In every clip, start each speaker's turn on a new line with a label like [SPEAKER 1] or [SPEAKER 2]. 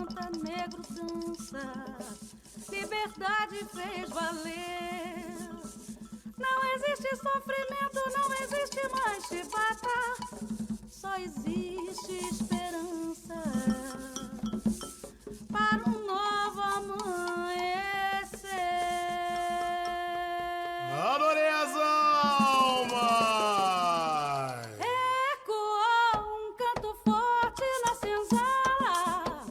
[SPEAKER 1] canta, negro dança, liberdade fez valer. Não existe sofrimento, não existe mais chibata, só existe esperança para um novo amanhecer.
[SPEAKER 2] Adorei as almas!
[SPEAKER 1] Ecoou um canto forte na senzala,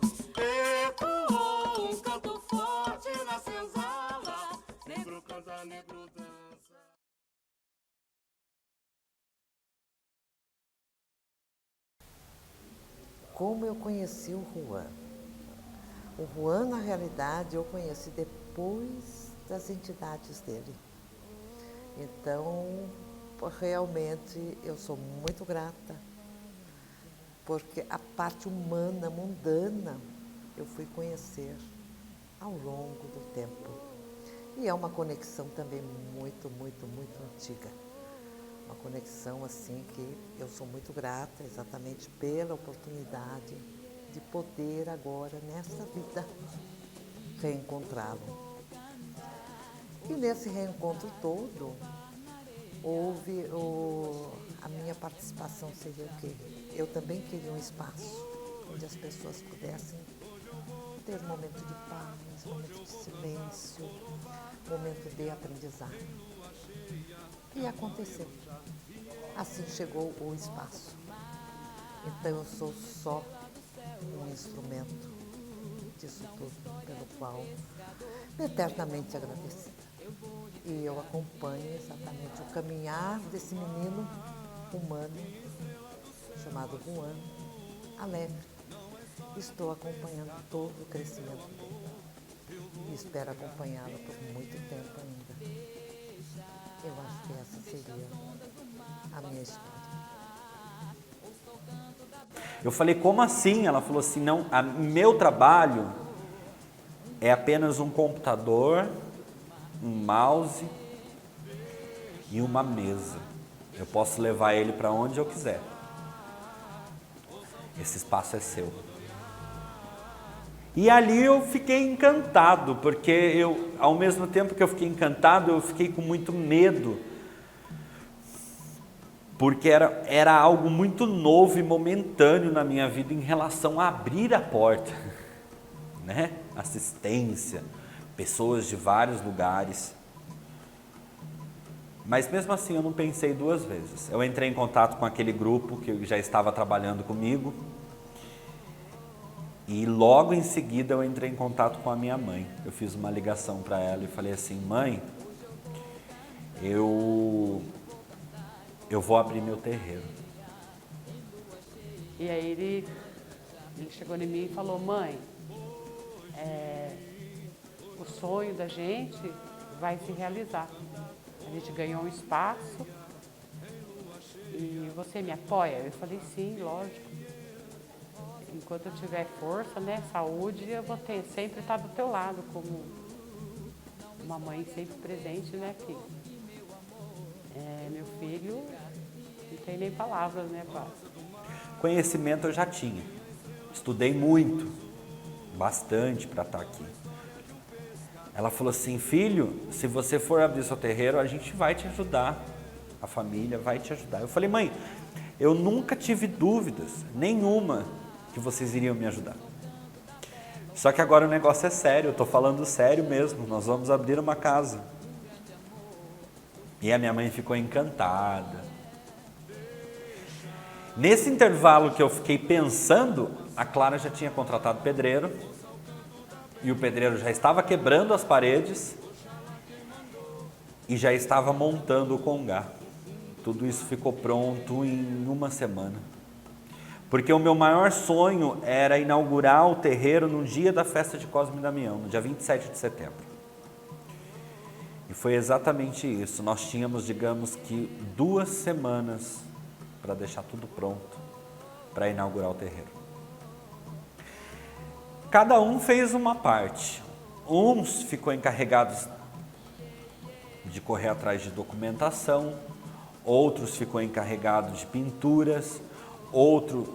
[SPEAKER 1] ecoou um canto forte na senzala.
[SPEAKER 2] Negro canta, negro dança.
[SPEAKER 3] Como eu conheci o Juan? O Juan, na realidade, eu conheci depois das entidades dele. Então, realmente, eu sou muito grata, porque a parte humana, mundana, eu fui conhecer ao longo do tempo. E é uma conexão também muito, muito, muito antiga. Uma conexão assim que eu sou muito grata exatamente pela oportunidade de poder agora, nesta vida, reencontrá-lo. E nesse reencontro todo, houve a minha participação seria o quê? Eu também queria um espaço onde as pessoas pudessem ter um momento de paz, um momento de silêncio, um momento de aprendizado. E aconteceu. Assim chegou o espaço. Então eu sou só um instrumento disso tudo, pelo qual eternamente agradecida. E eu acompanho exatamente o caminhar desse menino humano, chamado Juan, alegre. Estou acompanhando todo o crescimento dele e espero acompanhá-lo por muito tempo ainda. Eu acho que essa seria a minha história.
[SPEAKER 4] Eu falei, como assim? Ela falou assim, não, meu trabalho é apenas um computador, um mouse e uma mesa. Eu posso levar ele para onde eu quiser. Esse espaço é seu. E ali eu fiquei encantado, porque eu, ao mesmo tempo que eu fiquei encantado, eu fiquei com muito medo. Porque era algo muito novo e momentâneo na minha vida em relação a abrir a porta, né? Assistência, pessoas de vários lugares. Mas mesmo assim eu não pensei duas vezes. Eu entrei em contato com aquele grupo que já estava trabalhando comigo. E logo em seguida eu entrei em contato com a minha mãe. Eu fiz uma ligação para ela e falei assim, mãe, eu vou abrir meu terreiro.
[SPEAKER 5] E aí ele chegou em mim e falou, mãe, o sonho da gente vai se realizar. A gente ganhou um espaço e você me apoia? Eu falei, sim, lógico. Enquanto eu tiver força, né, saúde, eu vou sempre estar do teu lado, como uma mãe sempre presente, né, filho? Meu filho, não tem nem palavras, né, quase.
[SPEAKER 4] Conhecimento eu já tinha. Estudei muito, bastante para estar aqui. Ela falou assim, filho, se você for abrir seu terreiro, a gente vai te ajudar. A família vai te ajudar. Eu falei, mãe, eu nunca tive dúvidas, nenhuma, que vocês iriam me ajudar. Só que agora o negócio é sério, eu estou falando sério mesmo, nós vamos abrir uma casa. E a minha mãe ficou encantada. Nesse intervalo que eu fiquei pensando, a Clara já tinha contratado pedreiro, e o pedreiro já estava quebrando as paredes e já estava montando o congá. Tudo isso ficou pronto em uma semana. Porque o meu maior sonho era inaugurar o terreiro no dia da festa de Cosme e Damião, no dia 27 de setembro. E foi exatamente isso. Nós tínhamos, digamos que, 2 semanas para deixar tudo pronto para inaugurar o terreiro. Cada um fez uma parte. Uns ficou encarregados de correr atrás de documentação, outros ficou encarregados de pinturas, outros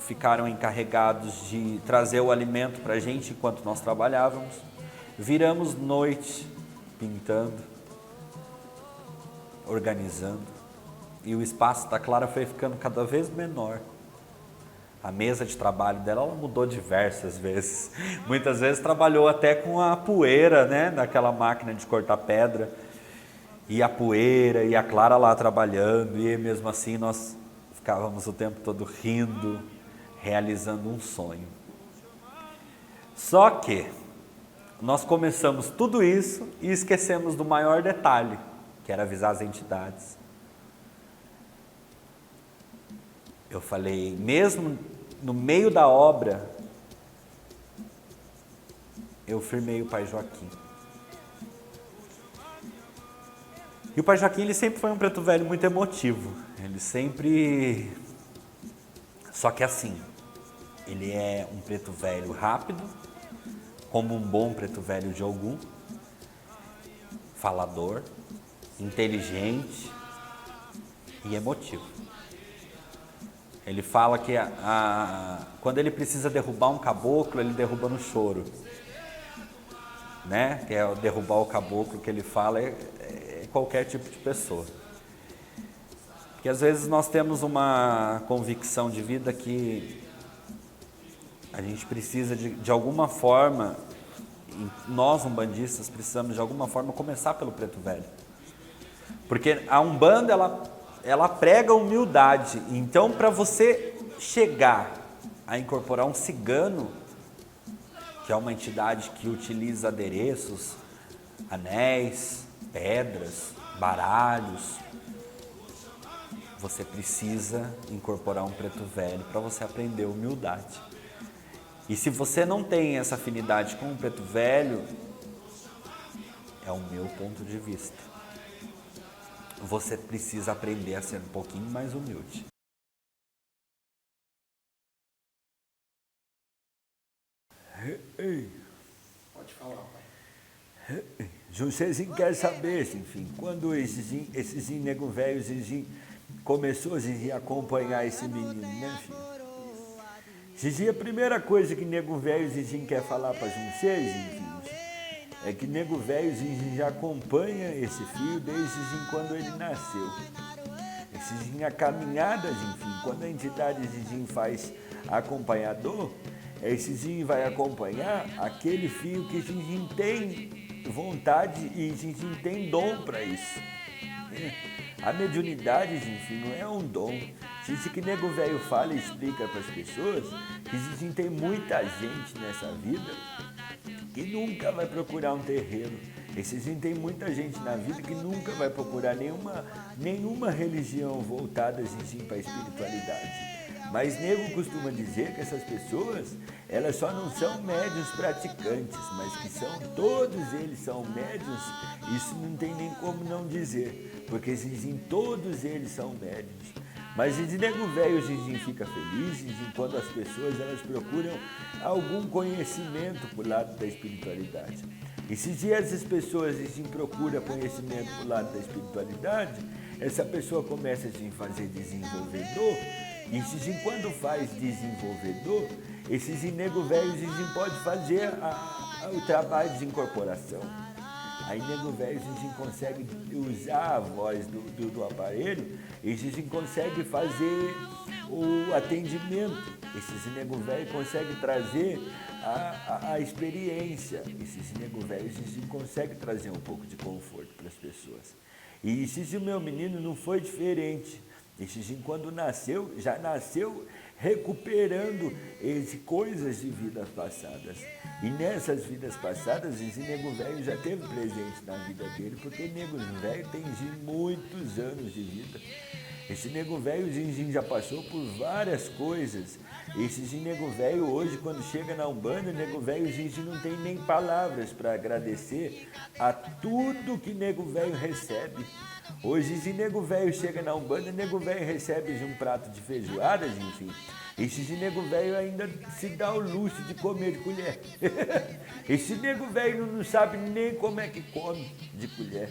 [SPEAKER 4] ficaram encarregados de trazer o alimento para a gente enquanto nós trabalhávamos. Viramos noite pintando, organizando, e o espaço da Clara foi ficando cada vez menor. A mesa de trabalho dela, ela mudou diversas vezes. Muitas vezes trabalhou até com a poeira, né, daquela máquina de cortar pedra. E a poeira, e a Clara lá trabalhando, e mesmo assim nós ficávamos o tempo todo rindo, realizando um sonho. Só que nós começamos tudo isso e esquecemos do maior detalhe, que era avisar as entidades. Eu falei, mesmo no meio da obra, eu firmei o Pai Joaquim. E o Pai Joaquim, ele sempre foi um preto velho muito emotivo. Ele sempre... Só que assim, ele é um preto velho rápido, como um bom preto velho de Ogum, falador, inteligente e emotivo. Ele fala que quando ele precisa derrubar um caboclo, ele derruba no choro. Né? Que é derrubar o caboclo, que ele fala é qualquer tipo de pessoa. Porque às vezes nós temos uma convicção de vida que a gente precisa de alguma forma, nós umbandistas precisamos de alguma forma começar pelo preto velho. Porque a Umbanda, ela prega humildade. Então, para você chegar a incorporar um cigano, que é uma entidade que utiliza adereços, anéis, pedras, baralhos, você precisa incorporar um preto velho para você aprender humildade. E se você não tem essa afinidade com o preto velho, é o meu ponto de vista, você precisa aprender a ser um pouquinho mais humilde.
[SPEAKER 2] Pode falar, pai.
[SPEAKER 6] Vocês querem saber, enfim, quando esses nego velhos começou a acompanhar esse menino, né, filho? Zizi, a primeira coisa que nego velho quer falar para vocês, enfim, é que nego velho já acompanha esse filho desde quando ele nasceu. A caminhada, enfim, quando a entidade faz acompanhador, esse vai acompanhar aquele filho que tem vontade e tem dom para isso. A mediunidade, enfim, não é um dom. Isso que nego velho fala e explica para as pessoas, que tem muita gente nessa vida que nunca vai procurar um terreiro. Tem muita gente na vida que nunca vai procurar nenhuma religião voltada para a espiritualidade. Mas nego costuma dizer que essas pessoas, elas só não são médiuns praticantes, mas que todos eles são médiuns, isso não tem nem como não dizer, porque todos eles são médiuns. Mas esse nego velho fica feliz quando as pessoas elas procuram algum conhecimento por lado da espiritualidade. E se essas pessoas procuram conhecimento por lado da espiritualidade, essa pessoa começa a fazer desenvolvedor. E quando faz desenvolvedor, esses nego velhos pode fazer o trabalho de incorporação. Aí nego velho consegue usar a voz do aparelho, e consegue fazer o atendimento. Esses nego velho consegue trazer a experiência. Esses nego velhos consegue trazer um pouco de conforto para as pessoas. E o meu menino não foi diferente. Quando nasceu, já nasceu recuperando coisas de vidas passadas. E nessas vidas passadas, esse nego velho já teve presente na vida dele, porque nego velho tem muitos anos de vida. Esse nego velho já passou por várias coisas. Esse nego velho hoje, quando chega na Umbanda, nego velho não tem nem palavras para agradecer a tudo que nego velho recebe. Hoje, se nego velho chega na Umbanda, nego velho recebe um prato de feijoadas, enfim. Esse nego velho ainda se dá o luxo de comer de colher. Esse nego velho não sabe nem como é que come de colher.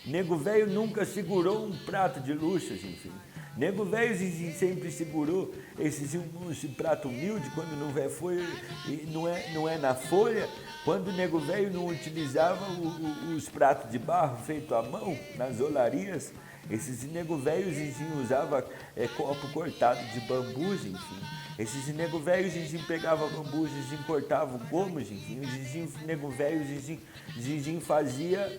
[SPEAKER 6] Nego velho nunca segurou um prato de luxo, enfim. Nego velho sempre segurou esse prato humilde quando não é na folha, quando o nego velho não utilizava os pratos de barro feito à mão nas olarias. Esses nego velhos usavam copo cortado de bambus, enfim. Esses nego velhos pegavam bambus, cortavam gomos, enfim. Esses nego velhos fazia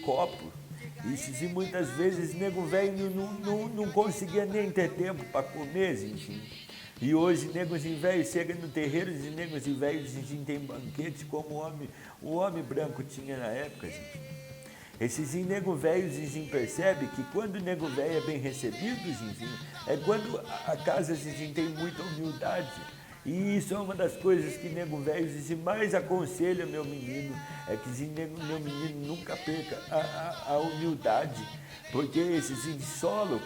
[SPEAKER 6] copo. E muitas vezes nego velho não conseguia nem ter tempo para comer, enfim. E hoje negros e velhos chegam no terreiro e negros e velhos tem banquete como o homem branco tinha na época, enfim. Esses nego velhos percebe que quando o nego velho é bem recebido, enfim, é quando a casa tem muita humildade. E isso é uma das coisas que nego velho mais aconselha meu menino, é que meu menino nunca perca a humildade, porque esses solo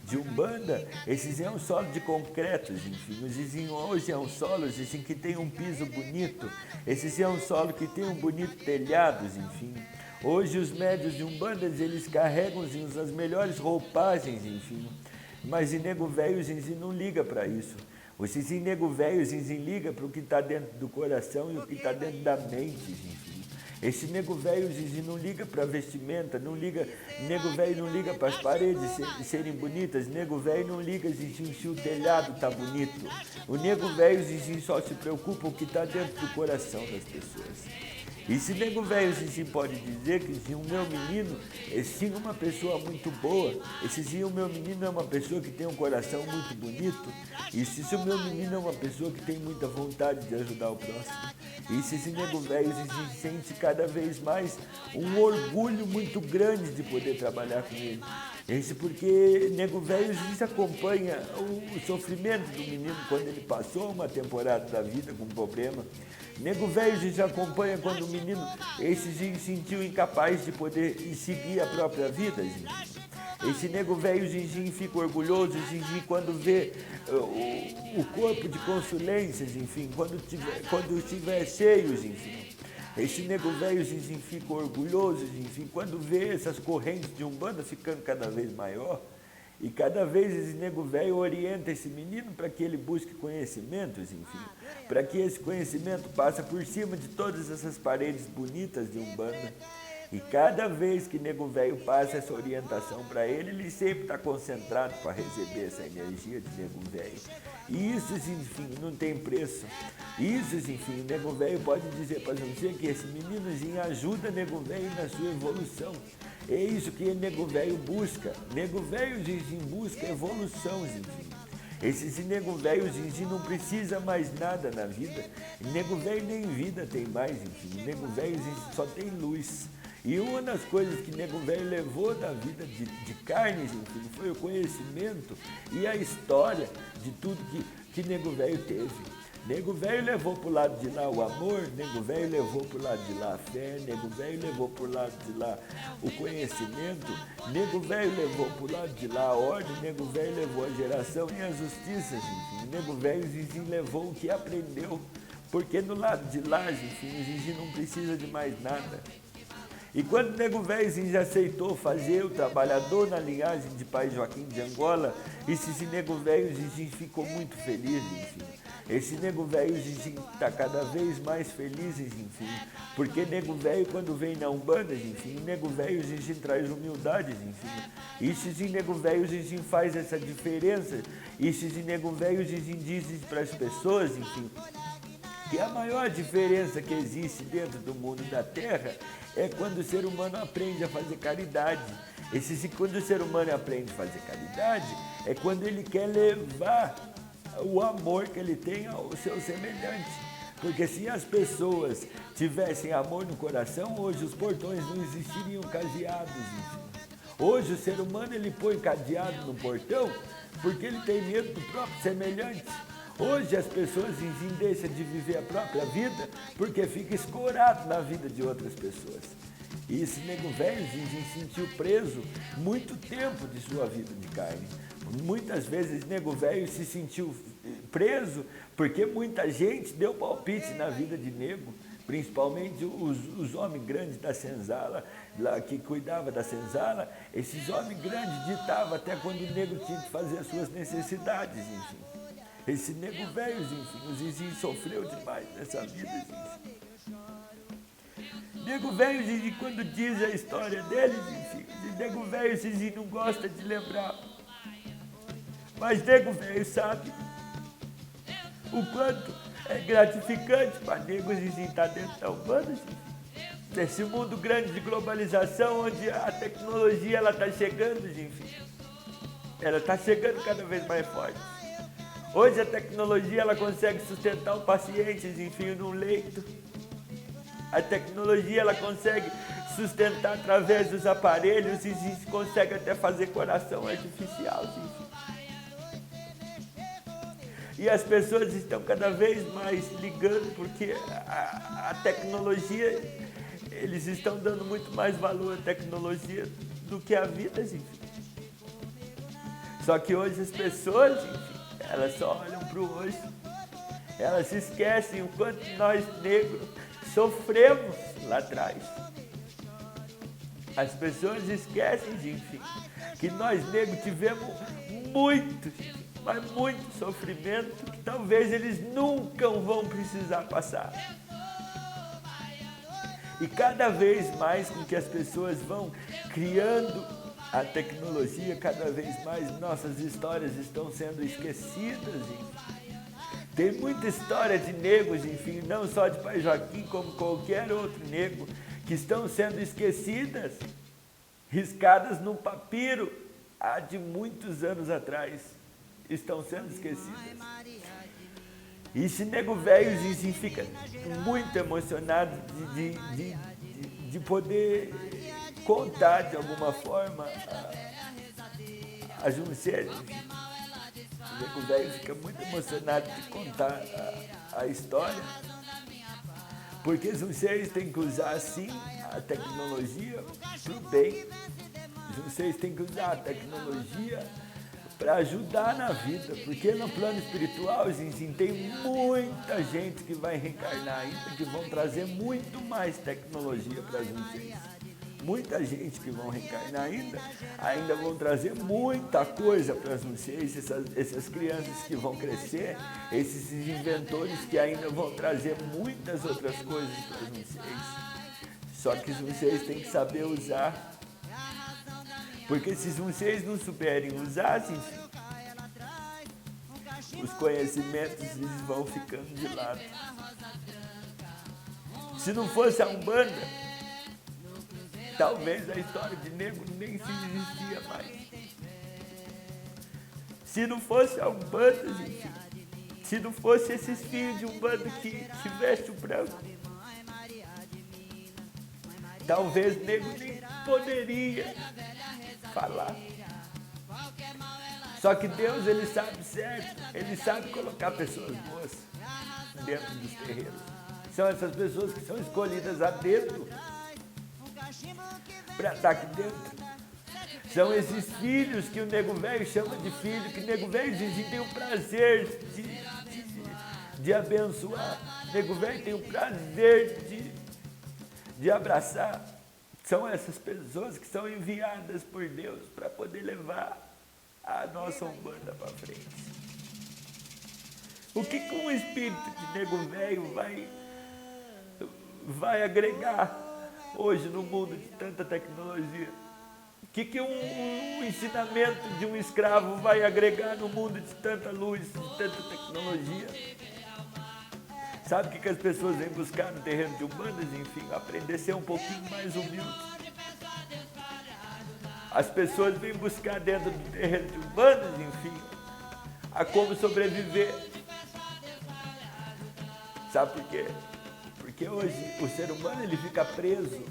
[SPEAKER 6] de Umbanda, esses é um solo de concreto, enfim, hoje é um solo que tem um piso bonito, esses é um solo que tem um bonito telhado, enfim. Hoje os médios de Umbanda, eles carregam as melhores roupagens, enfim, mas nego velho não liga para isso. Esses nego velhos ligam para o que está dentro do coração e o que está dentro da mente, enfim. Esse nego velho não liga para a vestimenta, nego velho não liga para as paredes serem bonitas, nego velho não liga se o telhado está bonito. O nego velho só se preocupa com o que está dentro do coração das pessoas. E esse nego velho pode dizer que o meu menino é uma pessoa muito boa, o meu menino é uma pessoa que tem um coração muito bonito, e se o meu menino é uma pessoa que tem muita vontade de ajudar o próximo. E se esse nego velho sente cada vez mais um orgulho muito grande de poder trabalhar com ele. Esse porque nego velho acompanha o sofrimento do menino quando ele passou uma temporada da vida com problema. Nego velho já acompanha quando o menino se sentiu incapaz de poder seguir a própria vida. Esse nego velho fica orgulhoso quando vê o corpo de consulências, enfim, quando estiver cheio, enfim. Esse nego velho fica orgulhoso, enfim, quando vê essas correntes de Umbanda ficando cada vez maior. E cada vez esse nego velho orienta esse menino para que ele busque conhecimentos, enfim, para que esse conhecimento passe por cima de todas essas paredes bonitas de Umbanda. E cada vez que nego velho passa essa orientação para ele sempre está concentrado para receber essa energia de nego velho. E isso, enfim, não tem preço. Isso, enfim, o nego velho pode dizer para você que esse meninozinho ajuda nego velho na sua evolução. É isso que nego velho busca. Nego velho busca evolução, enfim. Esses nego velhos não precisa mais nada na vida. Nego velho nem vida tem mais, enfim. Nego velho só tem luz. E uma das coisas que nego velho levou da vida de carnes, enfim, foi o conhecimento e a história de tudo que nego velho teve. Nego velho levou para o lado de lá o amor, nego velho levou para o lado de lá a fé, nego velho levou para o lado de lá o conhecimento, nego velho levou para o lado de lá a ordem, nego velho levou a geração e a justiça, enfim. Nego velho levou o que aprendeu, porque no lado de lá, enfim, não precisa de mais nada. E quando o nego velho já aceitou fazer o trabalhador na linhagem de Pai Joaquim de Angola, esse nego velho ficou muito feliz, enfim. Esse nego velho está cada vez mais feliz, enfim, porque nego velho quando vem na Umbanda, enfim, nego velho traz humildade, enfim. Esse nego velho faz essa diferença, esse nego velho diz para as pessoas, enfim, que a maior diferença que existe dentro do mundo da Terra é quando o ser humano aprende a fazer caridade. Quando o ser humano aprende a fazer caridade, é quando ele quer levar o amor que ele tem ao seu semelhante. Porque se as pessoas tivessem amor no coração, hoje os portões não existiriam cadeados. Hoje o ser humano ele põe cadeado no portão porque ele tem medo do próprio semelhante. Hoje as pessoas deixam de viver a própria vida porque fica escorado na vida de outras pessoas. E esse nego velho se sentiu preso muito tempo de sua vida de carne. Muitas vezes nego velho se sentiu preso porque muita gente deu palpite na vida de nego. principalmente os homens grandes da senzala, lá que cuidavam da senzala, esses homens grandes ditavam até quando o negro tinha que fazer as suas necessidades, enfim. Esse nego velho, enfim, o Zizi sofreu demais nessa vida, enfim. Nego velho, Zizi, quando diz a história deles, enfim, nego velho, Zizi não gosta de lembrar. Mas nego velho sabe o quanto é gratificante para nego Zizi estar dentro da Umbanda, nesse mundo grande de globalização, onde a tecnologia ela está chegando, enfim. Ela está chegando cada vez mais forte. Hoje a tecnologia ela consegue sustentar o paciente, enfim, num leito. A tecnologia ela consegue sustentar através dos aparelhos e consegue até fazer coração artificial, enfim. E as pessoas estão cada vez mais ligando porque a tecnologia, eles estão dando muito mais valor à tecnologia do que à vida, enfim. Só que hoje as pessoas, enfim, elas só olham para o hoje. Elas se esquecem o quanto nós negros sofremos lá atrás. As pessoas esquecem, enfim, que nós negros tivemos muito, mas muito sofrimento que talvez eles nunca vão precisar passar. E cada vez mais com que as pessoas vão criando a tecnologia, cada vez mais nossas histórias estão sendo esquecidas. Enfim. Tem muita história de negros, enfim, não só de Pai Joaquim, como qualquer outro negro, que estão sendo esquecidas, riscadas num papiro há de muitos anos atrás. Estão sendo esquecidas. E esse nego velho assim, fica muito emocionado de poder contar de alguma forma a Junceira. O nego velho fica muito emocionado de contar a história, porque vocês têm que usar assim a tecnologia para o bem. Vocês têm que usar a tecnologia para ajudar na vida, porque no plano espiritual, gente, tem muita gente que vai reencarnar ainda, que vão trazer muito mais tecnologia para vocês. Muita gente que vão reencarnar ainda vão trazer muita coisa para vocês, essas crianças que vão crescer, esses inventores que ainda vão trazer muitas outras coisas para vocês. Só que vocês têm que saber usar. Porque se vocês não souberem usar, enfim, os conhecimentos eles vão ficando de lado. Se não fosse a Umbanda, talvez a história de negro nem se existia mais. Se não fosse a Umbanda, enfim, se não fosse esses filhos de Umbanda que vestem o branco, talvez negro nem poderia falar. Só que Deus, ele sabe certo, ele sabe colocar pessoas boas dentro dos terreiros. São essas pessoas que são escolhidas a dedo para estar aqui dentro. São esses filhos que o nego velho chama de filho, que o nego velho tem o prazer de abençoar. O nego velho tem o prazer de abraçar. São essas pessoas que são enviadas por Deus para poder levar a nossa Umbanda para frente. O que um espírito de nego velho vai agregar hoje no mundo de tanta tecnologia? O que um ensinamento de um escravo vai agregar no mundo de tanta luz, de tanta tecnologia? Sabe o que as pessoas vêm buscar no terreno de Umbandas? Enfim, aprender a ser um pouquinho mais humilde. As pessoas vêm buscar dentro do terreno de Umbandas, enfim, a como sobreviver. Sabe por quê? Porque hoje o ser humano ele fica preso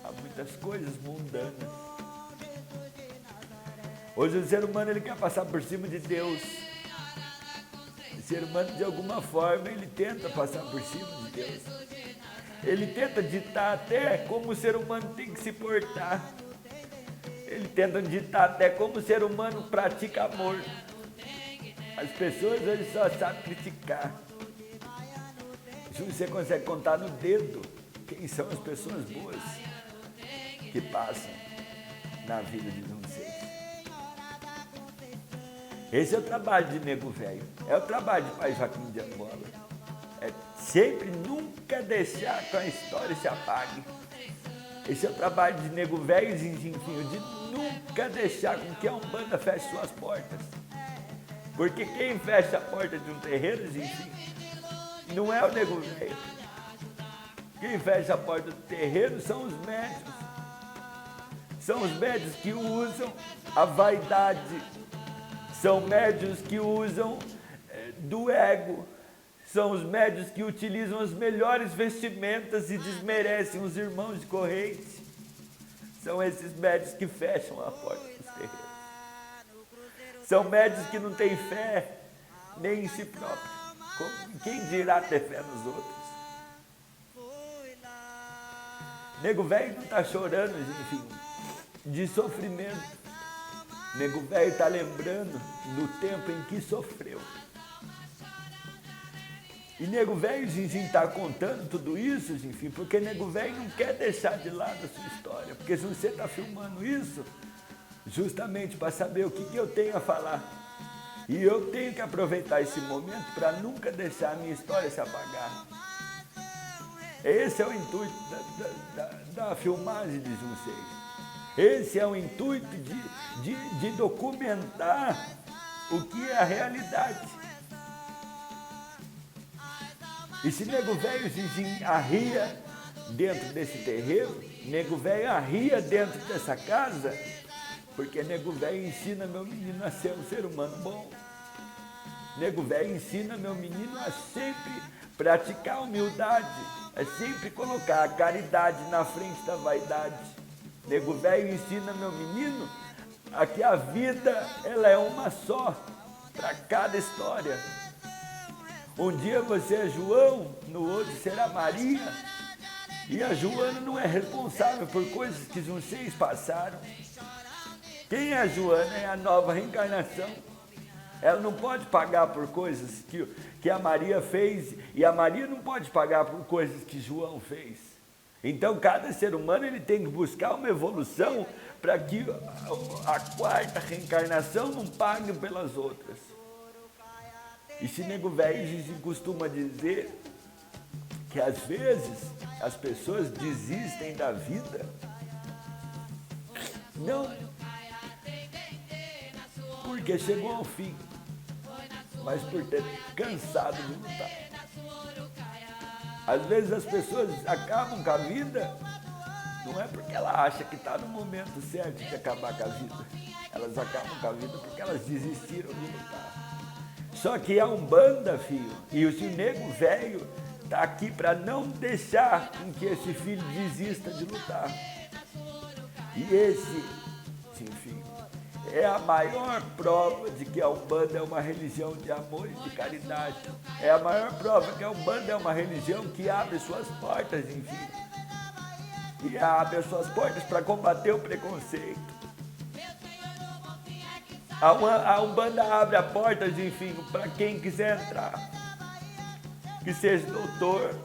[SPEAKER 6] a muitas coisas mundanas. Hoje o ser humano ele quer passar por cima de Deus. O ser humano, de alguma forma, ele tenta passar por cima de Deus. Ele tenta ditar até como o ser humano tem que se portar. Ele tenta ditar até como o ser humano pratica amor. As pessoas hoje só sabem criticar. Você consegue contar no dedo quem são as pessoas boas que passam na vida de vocês. Esse é o trabalho de nego velho, é o trabalho de Pai Joaquim de Angola. É sempre nunca deixar que a história se apague. Esse é o trabalho de nego velho e zinzinho, de nunca deixar com que a Umbanda feche suas portas. Porque quem fecha a porta de um terreiro, zinzinho, não é o nego velho. Quem fecha a porta do terreiro são os médios. São os médios que usam a vaidade. São médios que usam do ego. São os médios que utilizam as melhores vestimentas e desmerecem os irmãos de corrente. São esses médios que fecham a porta dos terreiros. São médios que não têm fé nem em si próprios. Quem dirá ter fé nos outros? Nego velho não está chorando, enfim, de sofrimento. Nego velho está lembrando do tempo em que sofreu. E nego velho, Zinzin, está contando tudo isso, enfim, porque nego velho não quer deixar de lado a sua história. Porque se você está filmando isso, justamente para saber o que eu tenho a falar. E eu tenho que aproveitar esse momento para nunca deixar a minha história se apagar. Esse é o intuito da filmagem de vocês. Esse é o intuito de documentar o que é a realidade. E se nego velho arria dentro desse terreiro, nego velho arria dentro dessa casa, porque nego velho ensina meu menino a ser um ser humano bom. Nego velho ensina meu menino a sempre praticar a humildade, a sempre colocar a caridade na frente da vaidade. Nego velho ensina meu menino a que a vida ela é uma só para cada história. Um dia você é João, no outro será Maria. E a Joana não é responsável por coisas que vocês passaram. Quem é a Joana é a nova reencarnação. Ela não pode pagar por coisas que a Maria fez, e a Maria não pode pagar por coisas que João fez. Então, cada ser humano ele tem que buscar uma evolução para que a quarta reencarnação não pague pelas outras. E se nego velho costuma dizer que às vezes as pessoas desistem da vida, não porque chegou ao fim, mas por ter cansado de lutar. Às vezes as pessoas acabam com a vida, não é porque ela acha que está no momento certo de acabar com a vida. Elas acabam com a vida porque elas desistiram de lutar. Só que a Umbanda, filho, e o nego velho está aqui para não deixar com que esse filho desista de lutar. E esse, enfim, é a maior prova de que a Umbanda é uma religião de amor e de caridade. É a maior prova que a Umbanda é uma religião que abre suas portas, enfim. E abre as suas portas para combater o preconceito. A Umbanda abre a porta, enfim, para quem quiser entrar. Que seja doutor,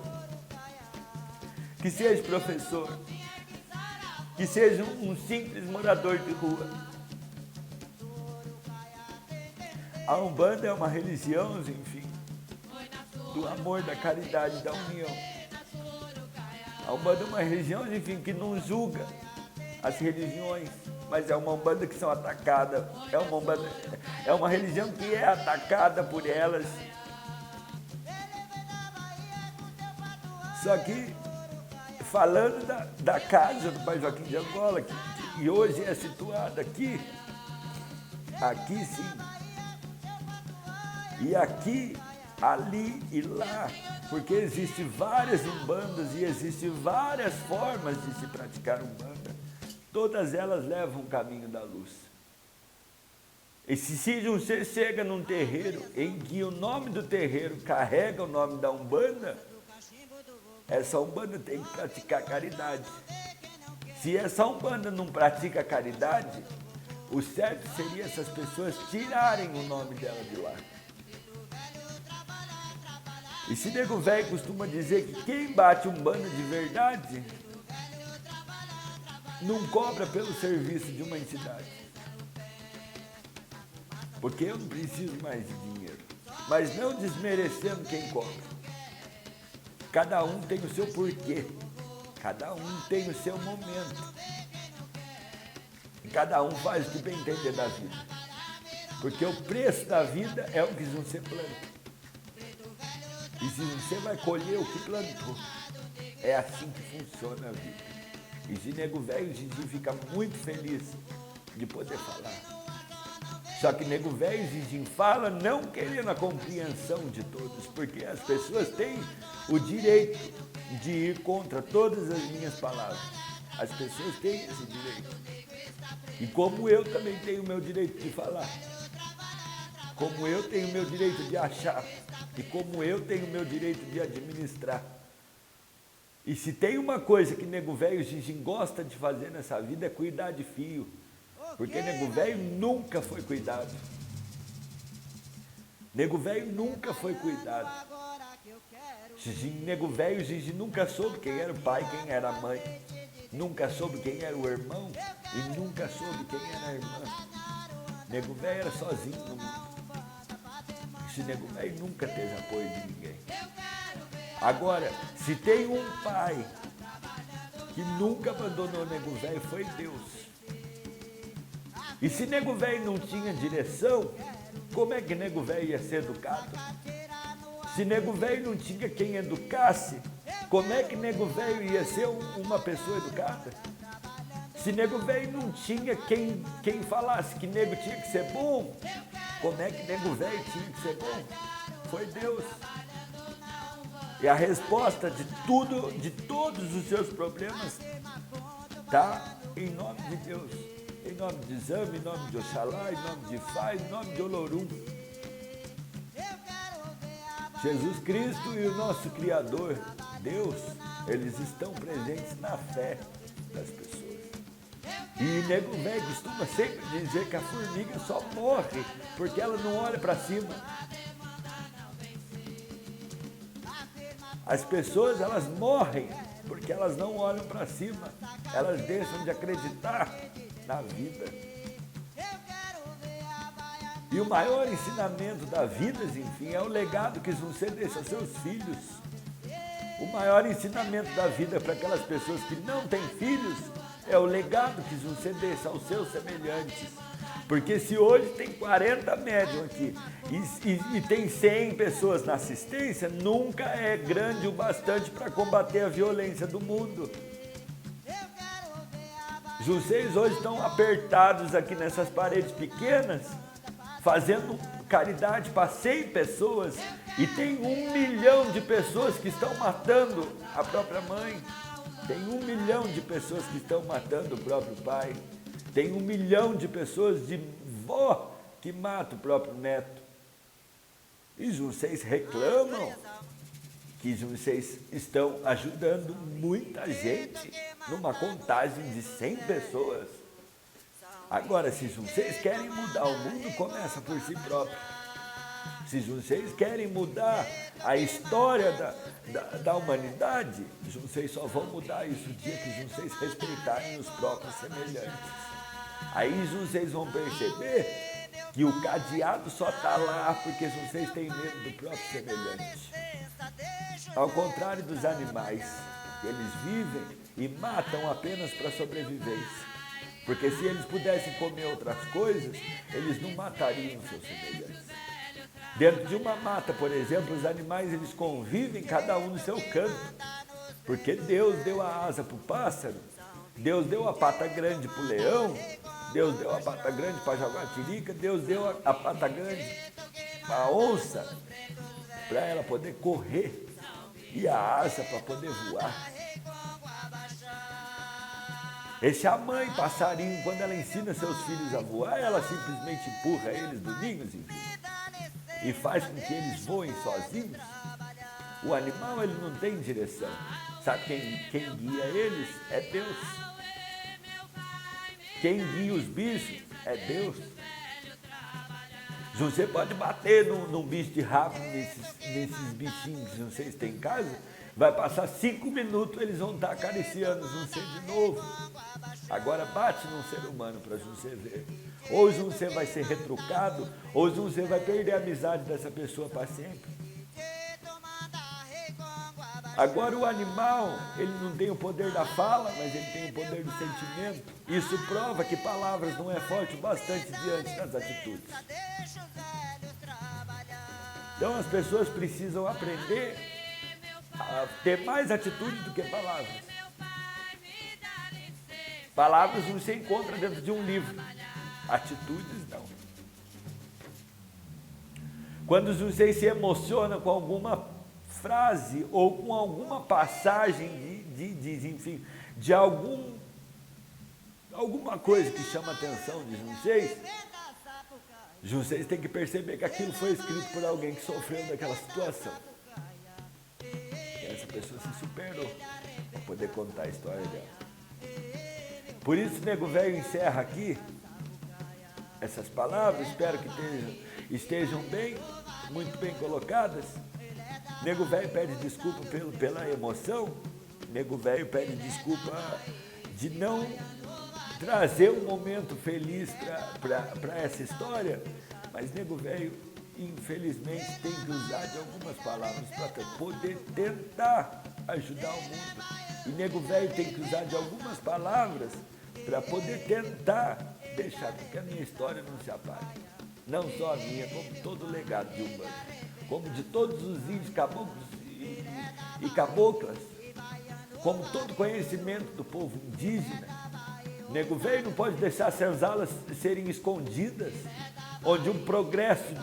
[SPEAKER 6] que seja professor, que seja um simples morador de rua. A Umbanda é uma religião, enfim, do amor, da caridade, da união. A Umbanda é uma religião, enfim, que não julga as religiões, mas é uma Umbanda que são atacadas, é uma religião que é atacada por elas. Só que, falando da casa do Pai Joaquim de Angola, que hoje é situada aqui sim, e aqui, ali e lá, porque existem várias Umbandas e existem várias formas de se praticar Umbanda. Todas elas levam o caminho da luz. E se você chega num terreiro em que o nome do terreiro carrega o nome da Umbanda, essa Umbanda tem que praticar caridade. Se essa Umbanda não pratica caridade, o certo seria essas pessoas tirarem o nome dela de lá. Esse nego velho costuma dizer que quem bate um bando de verdade não cobra pelo serviço de uma entidade. Porque eu não preciso mais de dinheiro. Mas não desmerecendo quem cobra. Cada um tem o seu porquê. Cada um tem o seu momento. E cada um faz o que bem entender da vida. Porque o preço da vida é o que você planta. E se você vai colher o que plantou, é assim que funciona a vida. E de nego velho, Gigi fica muito feliz de poder falar. Só que nego velho, Gigi fala não querendo a compreensão de todos, porque as pessoas têm o direito de ir contra todas as minhas palavras. As pessoas têm esse direito. E como eu também tenho o meu direito de falar, como eu tenho o meu direito de achar, e como eu tenho o meu direito de administrar. E se tem uma coisa que nego velho Gigi gosta de fazer nessa vida é cuidar de fio. Porque nego velho nunca foi cuidado. Nego velho nunca foi cuidado. Nego velho Gigi nunca soube quem era o pai, quem era a mãe. Nunca soube quem era o irmão e nunca soube quem era a irmã. Nego velho era sozinho no mundo. Esse nego velho nunca teve apoio de ninguém. Agora, se tem um pai que nunca abandonou o nego velho, foi Deus. E se nego velho não tinha direção, como é que nego velho ia ser educado? Se nego velho não tinha quem educasse, como é que nego velho ia ser uma pessoa educada? Se nego velho não tinha quem falasse que nego tinha que ser bom, como é que nego velho tinha que ser bom? Foi Deus. E a resposta de tudo, de todos os seus problemas, está em nome de Deus. Em nome de Zama, em nome de Oxalá, em nome de Fá, em nome de Olorum. Jesus Cristo e o nosso Criador, Deus, eles estão presentes na fé das pessoas. E nego velho costuma sempre dizer que a formiga só morre porque ela não olha para cima. As pessoas, elas morrem porque elas não olham para cima. Elas deixam de acreditar na vida. E o maior ensinamento da vida, enfim, é o legado que você deixa aos seus filhos. O maior ensinamento da vida para aquelas pessoas que não têm filhos é o legado que você deixa aos seus semelhantes. Porque se hoje tem 40 médiums aqui e tem 100 pessoas na assistência, nunca é grande o bastante para combater a violência do mundo. Vocês hoje estão apertados aqui nessas paredes pequenas, fazendo caridade para 100 pessoas e tem 1 milhão de pessoas que estão matando a própria mãe. Tem 1 milhão de pessoas que estão matando o próprio pai. Tem 1 milhão de pessoas de vó que mata o próprio neto. E vocês reclamam que vocês estão ajudando muita gente numa contagem de 100 pessoas. Agora, se vocês querem mudar o mundo, começa por si próprio. Se vocês querem mudar a história da humanidade, vocês só vão mudar isso o dia que vocês respeitarem os próprios semelhantes. Aí vocês vão perceber que o cadeado só está lá porque vocês têm medo do próprio semelhante. Ao contrário dos animais, eles vivem e matam apenas para sobrevivência. Porque se eles pudessem comer outras coisas, eles não matariam seus semelhantes. Dentro de uma mata, por exemplo, os animais eles convivem cada um no seu canto. Porque Deus deu a asa para o pássaro, Deus deu a pata grande para o leão, Deus deu a pata grande para a jaguatirica, Deus deu a pata grande para a onça, para ela poder correr, e a asa para poder voar. Esse é a mãe passarinho, quando ela ensina seus filhos a voar, ela simplesmente empurra eles do ninho, enfim, e faz com que eles voem sozinhos. O animal ele não tem direção. Sabe quem guia eles? É Deus. Quem guia os bichos é Deus. Você pode bater num bicho de rabo, nesses bichinhos que vocês têm em casa, vai passar 5 minutos, eles vão estar acariciando você de novo. Agora bate num ser humano para você ver. Ou você vai ser retrucado, ou você vai perder a amizade dessa pessoa para sempre. Agora o animal, ele não tem o poder da fala, mas ele tem o poder do sentimento. Isso prova que palavras não é forte o bastante diante das atitudes. Então as pessoas precisam aprender a ter mais atitude do que palavras. Palavras você encontra dentro de um livro, atitudes não. Quando você se emociona com alguma frase ou com alguma passagem de alguma coisa que chama a atenção de vocês têm que perceber que aquilo foi escrito por alguém que sofreu daquela situação. E essa pessoa se superou para poder contar a história dela. Por isso, Nego Velho encerra aqui essas palavras, espero que estejam bem, muito bem colocadas. Nego Velho pede desculpa pela emoção, Nego Velho pede desculpa de não trazer um momento feliz para essa história, mas Nego Velho, infelizmente, tem que usar de algumas palavras para poder tentar ajudar o mundo. E Nego Velho tem que usar de algumas palavras para poder tentar deixar que a minha história não se apague. Não só a minha, como todo o legado de Umbanda, como de todos os índios, caboclos e caboclas, como todo conhecimento do povo indígena. Nego Velho não pode deixar as senzalas serem escondidas, onde um progresso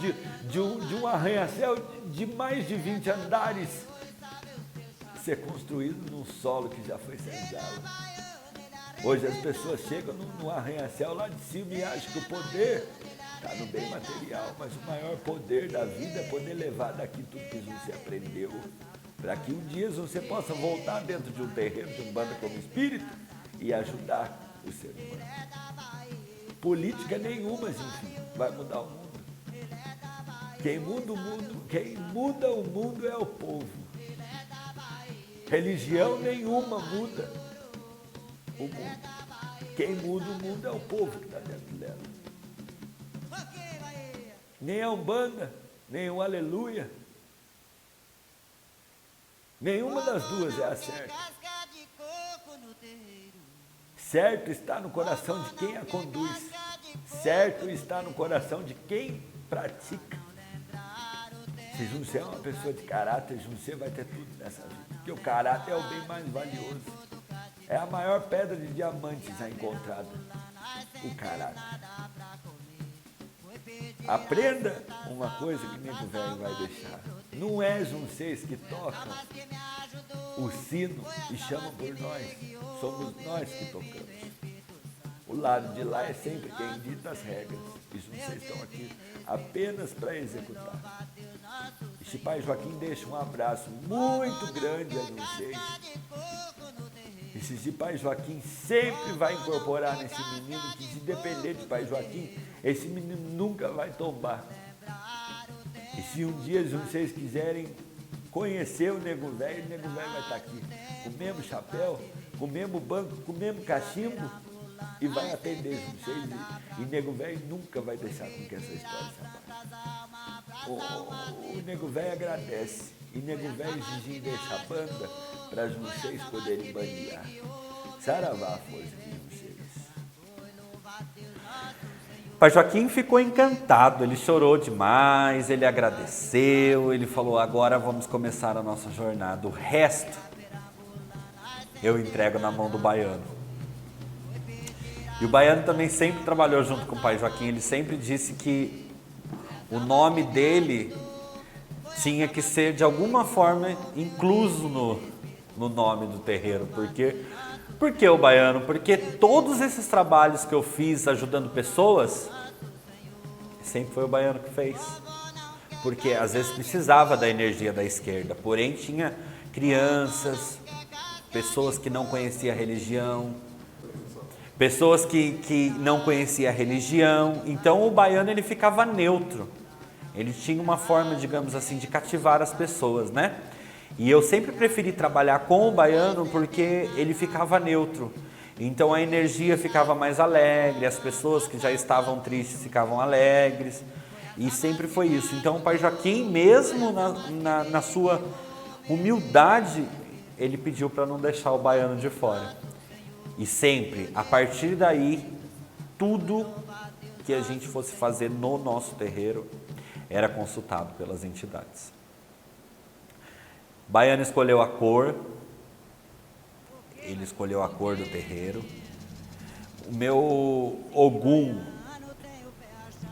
[SPEAKER 6] de um arranha-céu de mais de 20 andares ser construído num solo que já foi senzala. Hoje as pessoas chegam no arranha-céu lá de cima e acham que o poder está no bem material, mas o maior poder da vida é poder levar daqui tudo que você aprendeu, para que um dia você possa voltar dentro de um terreno de Umbanda como espírito e ajudar o ser humano. Política nenhuma, enfim, vai mudar o mundo. Quem muda o mundo é o povo. Religião nenhuma muda o mundo. Quem muda o mundo é o povo que está dentro dela. Nem a Umbanda, nem o Aleluia. Nenhuma das duas é a certa. Certo está no coração de quem a conduz. Certo está no coração de quem pratica. Se você é uma pessoa de caráter, você vai ter tudo nessa vida. Porque o caráter é o bem mais valioso. É a maior pedra de diamantes já encontrada. O caráter. Aprenda uma coisa que Nego Velho vai deixar. Não é vocês que tocam o sino e chamam por nós. Somos nós que tocamos. O lado de lá é sempre quem dita as regras. E vocês estão aqui apenas para executar. Este Pai Joaquim deixa um abraço muito grande a vocês. Esse Pai Joaquim sempre vai incorporar nesse menino que, se depender de Pai Joaquim, esse menino nunca vai tombar. E se um dia vocês quiserem conhecer o Nego Velho vai estar aqui com o mesmo chapéu, com o mesmo banco, com o mesmo cachimbo e vai atender vocês. E Nego Velho nunca vai deixar com que essa história se apague. O Nego Velho agradece. E Nego Velho Gigi deixa a banda para vocês poderem bandear. Saravá a força de vocês.
[SPEAKER 4] Pai Joaquim ficou encantado, ele chorou demais, ele agradeceu, ele falou, agora vamos começar a nossa jornada. O resto eu entrego na mão do Baiano. E o Baiano também sempre trabalhou junto com o Pai Joaquim, ele sempre disse que o nome dele tinha que ser de alguma forma incluso no nome do terreiro. Por que o Baiano? Porque todos esses trabalhos que eu fiz ajudando pessoas, sempre foi o Baiano que fez. Porque às vezes precisava da energia da esquerda, porém tinha crianças, pessoas que não conheciam a religião, pessoas que não conheciam a religião. Então o Baiano ele ficava neutro. Ele tinha uma forma, digamos assim, de cativar as pessoas, né? E eu sempre preferi trabalhar com o baiano porque ele ficava neutro. Então a energia ficava mais alegre, as pessoas que já estavam tristes ficavam alegres. E sempre foi isso. Então o Pai Joaquim, mesmo na sua humildade, ele pediu para não deixar o baiano de fora. E sempre, a partir daí, tudo que a gente fosse fazer no nosso terreiro era consultado pelas entidades. O baiano escolheu a cor, ele escolheu a cor do terreiro. O meu Ogum,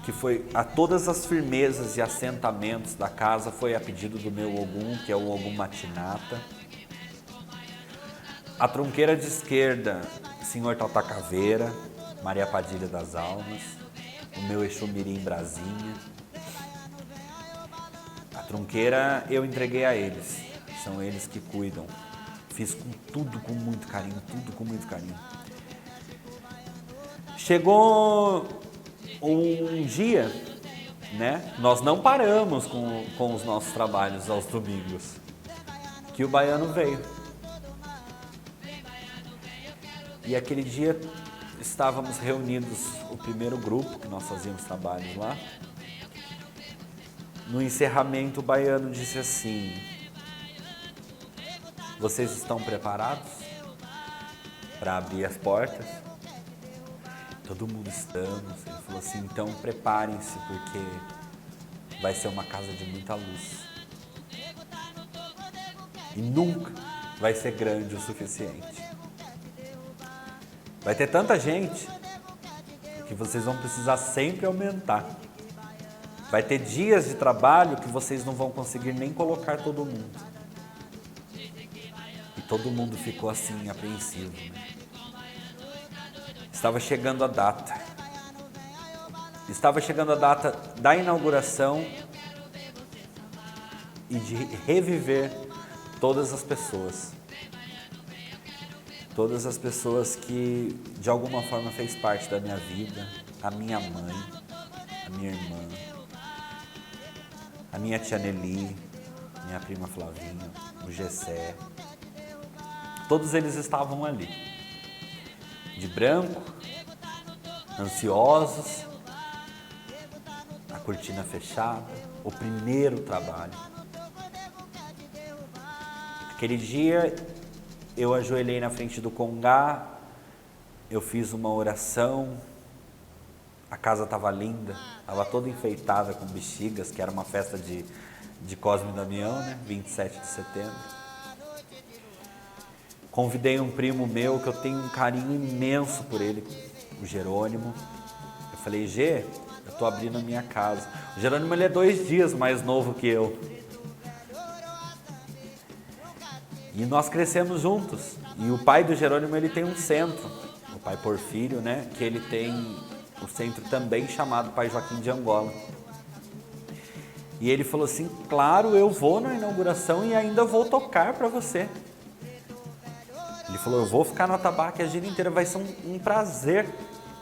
[SPEAKER 4] que foi a todas as firmezas e assentamentos da casa, foi a pedido do meu Ogum, que é o Ogum Matinata. A tronqueira de esquerda, Senhor Tatacaveira, Maria Padilha das Almas. O meu Exu Mirim Brasinha. A tronqueira eu entreguei a eles, são eles que cuidam. Fiz tudo com muito carinho, tudo com muito carinho. Chegou um dia, né? Nós não paramos com os nossos trabalhos aos domingos, que o baiano veio. E aquele dia estávamos reunidos, o primeiro grupo que nós fazíamos trabalhos lá. No encerramento, o baiano disse assim: vocês estão preparados para abrir as portas? Todo mundo estamos. Ele falou assim: então preparem-se, porque vai ser uma casa de muita luz. E nunca vai ser grande o suficiente. Vai ter tanta gente que vocês vão precisar sempre aumentar. Vai ter dias de trabalho que vocês não vão conseguir nem colocar todo mundo. E todo mundo ficou assim, apreensivo, né? Estava chegando a data. Estava chegando a data da inauguração e de reviver todas as pessoas. Todas as pessoas que de alguma forma fez parte da minha vida. A minha mãe, a minha irmã, a minha tia Nelly, minha prima Flavinha, o Gessé. Todos eles estavam ali, de branco, ansiosos, a cortina fechada, o primeiro trabalho. Aquele dia eu ajoelhei na frente do congá, eu fiz uma oração, a casa estava linda, estava toda enfeitada com bexigas, que era uma festa de Cosme e Damião, né? 27 de setembro. Convidei um primo meu, que eu tenho um carinho imenso por ele, o Jerônimo. Eu falei: Gê, eu estou abrindo a minha casa. O Jerônimo, ele é 2 dias mais novo que eu. E nós crescemos juntos. E o pai do Jerônimo, ele tem um centro, o pai Porfírio, né? Que ele tem o centro também chamado Pai Joaquim de Angola. E ele falou assim: claro, eu vou na inauguração e ainda vou tocar para você. Ele falou: eu vou ficar no atabaque a gira inteira, vai ser um prazer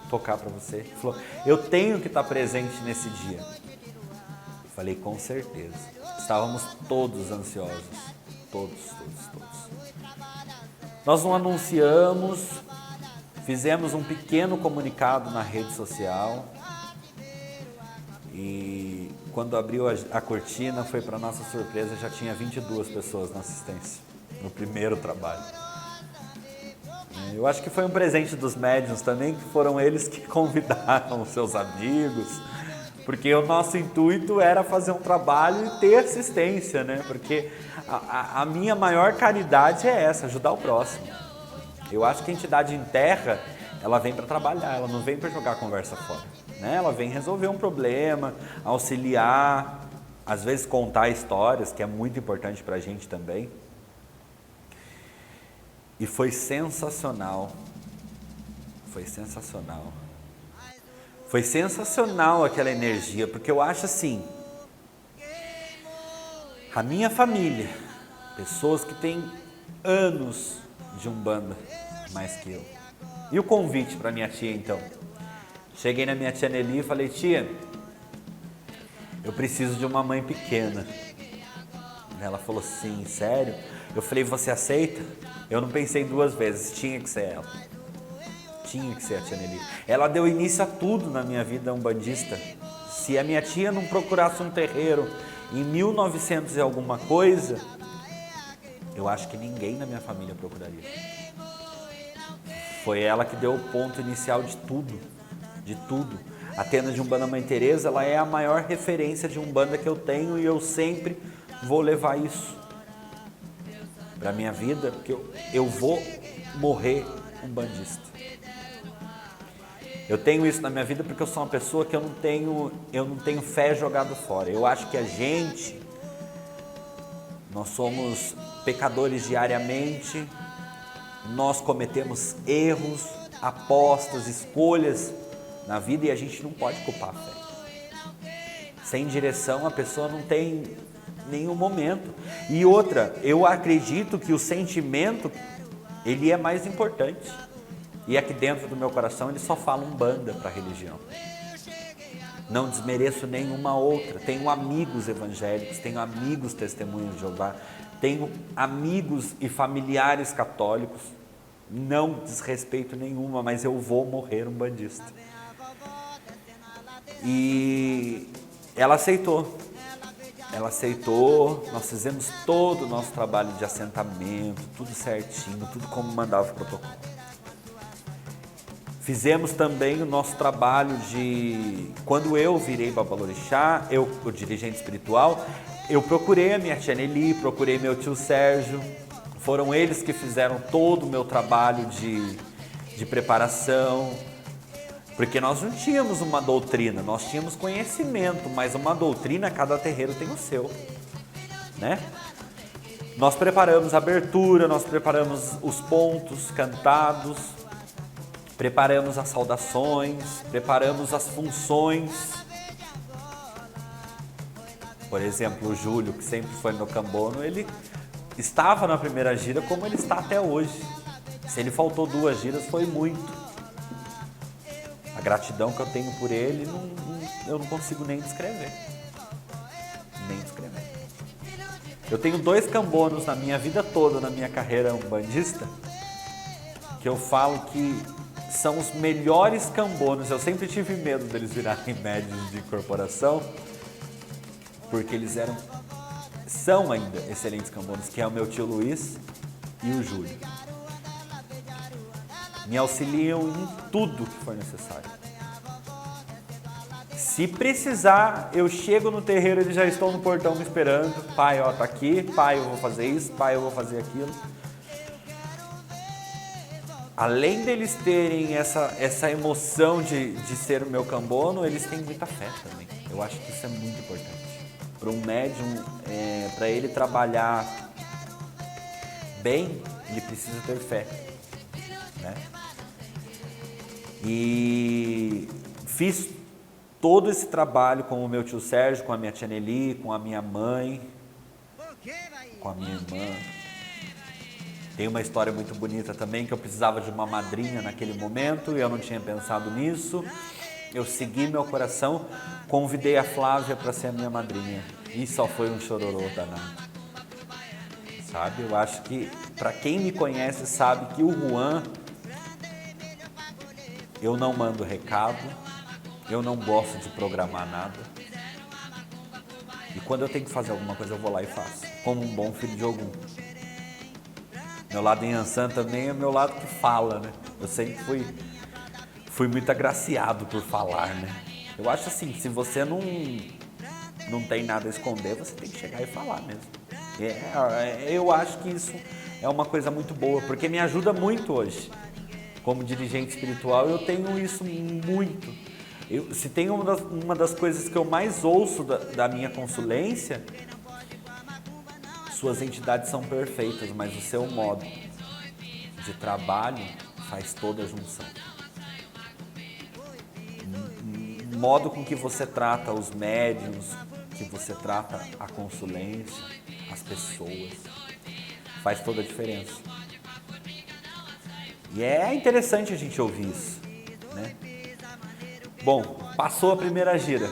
[SPEAKER 4] tocar para você. Ele falou: eu tenho que estar presente nesse dia. Eu falei: com certeza. Estávamos todos ansiosos. Todos. Nós não anunciamos, fizemos um pequeno comunicado na rede social e quando abriu a cortina, foi para nossa surpresa, já tinha 22 pessoas na assistência, no primeiro trabalho. Eu acho que foi um presente dos médiuns também, que foram eles que convidaram os seus amigos, porque o nosso intuito era fazer um trabalho e ter assistência, né? Porque a minha maior caridade é essa, ajudar o próximo. Eu acho que a entidade em terra, ela vem para trabalhar, ela não vem para jogar a conversa fora, né? Ela vem resolver um problema, auxiliar, às vezes contar histórias, que é muito importante para a gente também. E foi sensacional. Foi sensacional. Foi sensacional aquela energia, porque eu acho assim, a minha família, pessoas que têm anos de Umbanda, mais que eu. E o convite para minha tia, então? Cheguei na minha tia Nelly e falei: tia, eu preciso de uma mãe pequena. Ela falou assim, sério? Eu falei, você aceita? Eu não pensei duas vezes, tinha que ser ela. Tinha que ser a tia Nelly. Ela deu início a tudo na minha vida umbandista. Se a minha tia não procurasse um terreiro em 1900 e alguma coisa, eu acho que ninguém na minha família procuraria. Foi ela que deu o ponto inicial de tudo, de tudo. A tenda de Umbanda Mãe Teresa, ela é a maior referência de Umbanda que eu tenho e eu sempre vou levar isso para minha vida, porque eu vou morrer umbandista. Eu tenho isso na minha vida porque eu sou uma pessoa que eu não tenho fé jogado fora. Eu acho que nós somos pecadores diariamente, nós cometemos erros, apostas, escolhas na vida e a gente não pode culpar a fé. Sem direção a pessoa não tem nenhum momento. E outra, eu acredito que o sentimento, ele é mais importante. E aqui dentro do meu coração ele só fala Umbanda para a religião. Não desmereço nenhuma outra. Tenho amigos evangélicos, tenho amigos testemunhos de Jeová, tenho amigos e familiares católicos. Não desrespeito nenhuma, mas eu vou morrer umbandista. E ela aceitou. Ela aceitou, nós fizemos todo o nosso trabalho de assentamento, tudo certinho, tudo como mandava o protocolo. Fizemos também o nosso trabalho de... Quando eu virei Babalorixá, o dirigente espiritual, eu procurei a minha tia Nelly, procurei meu tio Sérgio. Foram eles que fizeram todo o meu trabalho de preparação. Porque nós não tínhamos uma doutrina, nós tínhamos conhecimento, mas uma doutrina, cada terreiro tem o seu, né? Nós preparamos a abertura, nós preparamos os pontos cantados, preparamos as saudações, preparamos as funções. Por exemplo, o Júlio, que sempre foi no Cambono, ele estava na primeira gira como ele está até hoje. Se ele faltou 2 giras, foi muito. A gratidão que eu tenho por ele, eu não consigo nem descrever. Nem descrever. Eu tenho 2 cambonos na minha vida toda, na minha carreira umbandista, que eu falo que são os melhores cambonos. Eu sempre tive medo deles virarem médios de incorporação, porque eles são ainda excelentes cambonos, que é o meu tio Luiz e o Júlio. Me auxiliam em tudo que for necessário. Se precisar, eu chego no terreiro, eles já estão no portão me esperando. Pai, ó, tá aqui. Pai, eu vou fazer isso. Pai, eu vou fazer aquilo. Além deles terem essa emoção de ser o meu cambono, eles têm muita fé também. Eu acho que isso é muito importante. Para um médium, para ele trabalhar bem, ele precisa ter fé, né? E fiz todo esse trabalho com o meu tio Sérgio, com a minha tia Nelly, com a minha mãe, com a minha irmã. Tem uma história muito bonita também, que eu precisava de uma madrinha naquele momento e eu não tinha pensado nisso. Eu segui meu coração, convidei a Flávia para ser a minha madrinha e só foi um chororô danado. Sabe, eu acho que para quem me conhece sabe que o Juan, eu não mando recado, eu não gosto de programar nada. E quando eu tenho que fazer alguma coisa, eu vou lá e faço, como um bom filho de Ogum. Meu lado em Ansan também é meu lado que fala, né? Eu sempre fui muito agraciado por falar, né? Eu acho assim, se você não tem nada a esconder, você tem que chegar e falar mesmo. Eu acho que isso é uma coisa muito boa, porque me ajuda muito hoje. Como dirigente espiritual, eu tenho isso muito. Se tem uma das coisas que eu mais ouço da minha consulência, suas entidades são perfeitas, mas o seu modo de trabalho faz toda a junção. O modo com que você trata os médiuns, que você trata a consulência, as pessoas, faz toda a diferença. E é interessante a gente ouvir isso, né? Bom, passou a primeira gira.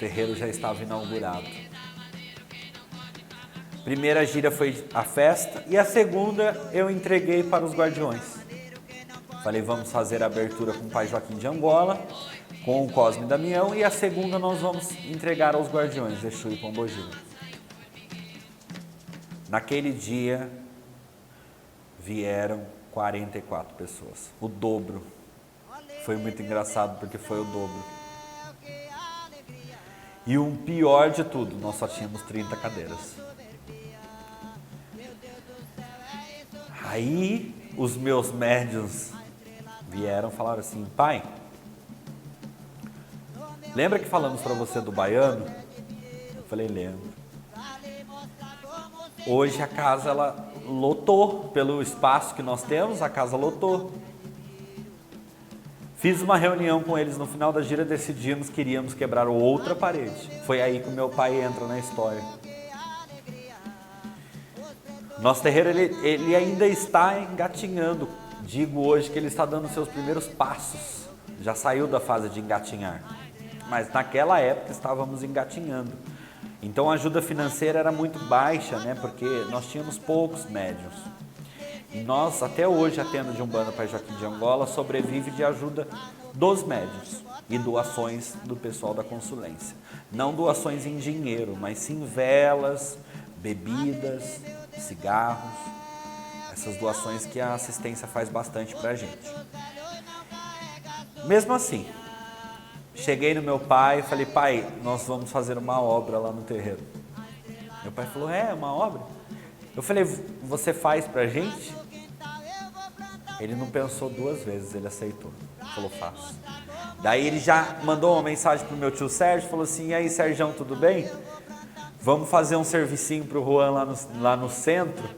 [SPEAKER 4] terreiro já estava inaugurado. Primeira gira foi a festa e a segunda eu entreguei para os guardiões. Falei, vamos fazer a abertura com o Pai Joaquim de Angola, com o Cosme e Damião, e a segunda nós vamos entregar aos guardiões, Exu e Pombogira. Naquele dia vieram 44 pessoas, o dobro. Foi muito engraçado porque foi o dobro. E o pior de tudo, nós só tínhamos 30 cadeiras. Aí os meus médiuns vieram e falaram assim, pai, lembra que falamos para você do baiano? Eu falei, lembro. Hoje a casa ela lotou, pelo espaço que nós temos, a casa lotou. Fiz uma reunião com eles no final da gira, decidimos que iríamos quebrar outra parede. Foi aí que o meu pai entra na história. Nosso terreiro ele ainda está engatinhando. Digo hoje que ele está dando seus primeiros passos. Já saiu da fase de engatinhar. Mas naquela época estávamos engatinhando. Então a ajuda financeira era muito baixa, né? Porque nós tínhamos poucos médiuns. E nós, até hoje, a tenda de Umbanda Pai Joaquim de Angola sobrevive de ajuda dos médiuns e doações do pessoal da consulência. Não doações em dinheiro, mas sim velas, bebidas, cigarros, essas doações que a assistência faz bastante pra gente. Mesmo assim, cheguei no meu pai e falei, pai, nós vamos fazer uma obra lá no terreiro. Meu pai falou, uma obra? Eu falei, você faz pra gente? Ele não pensou duas vezes, ele aceitou. Falou, faço. Daí ele já mandou uma mensagem pro meu tio Sérgio, falou assim, e aí Sérgio, tudo bem? Vamos fazer um servicinho pro Juan lá no centro?